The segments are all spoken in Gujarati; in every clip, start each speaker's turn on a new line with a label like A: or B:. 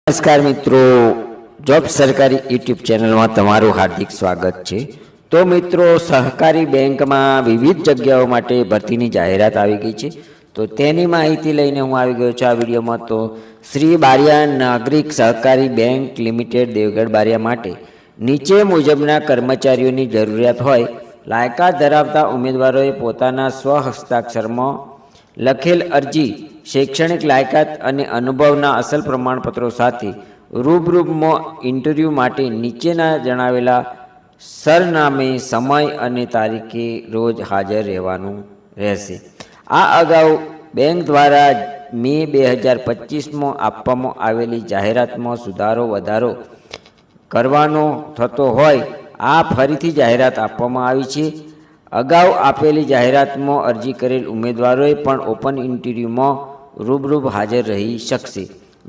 A: નમસ્કાર મિત્રો, જોબ સરકારી યુટ્યુબ ચેનલમાં તમારું હાર્દિક સ્વાગત છે। તો મિત્રો, સહકારી બેંકમાં વિવિધ જગ્યાઓ માટે ભરતીની જાહેરાત આવી ગઈ છે। તો તેની માહિતી લઈને હું આવી ગયો છું આ વિડીયોમાં। તો શ્રી બારિયા નાગરિક સહકારી બેંક લિમિટેડ દેવગઢ બારિયા માટે નીચે મુજબના કર્મચારીઓની જરૂરિયાત હોય। લાયકાત ધરાવતા ઉમેદવારોએ પોતાના સ્વ હસ્તાક્ષરમાં લખેલ અરજી, શૈક્ષણિક લાયકાત અને અનુભવના અસલ પ્રમાણપત્રો સાથે રૂબરૂમાં ઇન્ટરવ્યૂ માટે નીચેના જણાવેલા સરનામે, સમય અને તારીખે રોજ હાજર રહેવાનું રહેશે। આ અગાઉ બેંક દ્વારા મે 2025માં આપવામાં આવેલી જાહેરાતમાં સુધારો વધારો કરવાનો થતો હોય આ ફરીથી જાહેરાત આપવામાં આવી છે। અગાઉ આપેલી જાહેરાતમાં અરજી કરેલ ઉમેદવારોએ પણ ઓપન ઇન્ટરવ્યૂમાં રૂબરૂ હાજર રહી શકશે।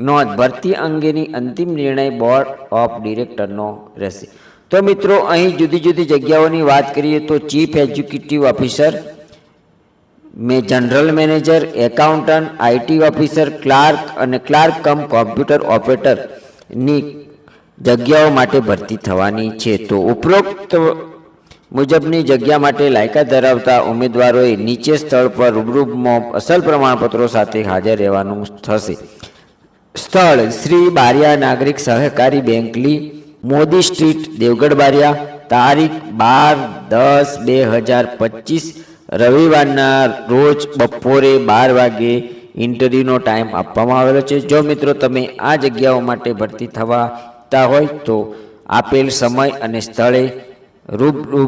A: નોંધ: ભરતી અંગેની અંતિમ નિર્ણય બોર્ડ ઓફ ડિરેક્ટરનો રહેશે। તો મિત્રો, અહીં જુદી જુદી જગ્યાઓની વાત કરીએ તો chief executive officer, general manager, accountant, IT officer, clerk અને ક્લાર્ક કમ કોમ્પ્યુટર ઓપરેટરની જગ્યાઓ માટે ભરતી થવાની છે। તો ઉપરોક્ત મુજબની જગ્યા માટે લાયકાત ધરાવતા ઉમેદવારોએ નીચે સ્થળ પર રૂબરૂમાં અસલ પ્રમાણપત્રો સાથે હાજર રહેવાનું થશે। સ્થળ: શ્રી બારિયા નાગરિક સહકારી બેંક લી, મોદી સ્ટ્રીટ, દેવગઢ બારિયા। તારીખ 12/10/2025 રવિવારના રોજ બપોરે 12 વાગે ઇન્ટરવ્યૂનો ટાઈમ આપવામાં આવેલો છે। જો મિત્રો તમે આ જગ્યાઓ માટે ભરતી થવાતા હોય તો આપેલ સમય અને સ્થળે રૂબરૂ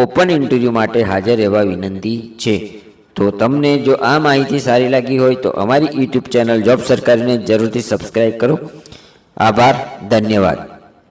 A: ઓપન ઇન્ટરવ્યૂ માટે હાજર રહેવા વિનંતી છે। તો તમને જો આ માહિતી સારી લાગી હોય તો અમારી યુટ્યુબ ચેનલ જોબ સરકારીને જરૂરથી સબસ્ક્રાઈબ કરો। આભાર, ધન્યવાદ।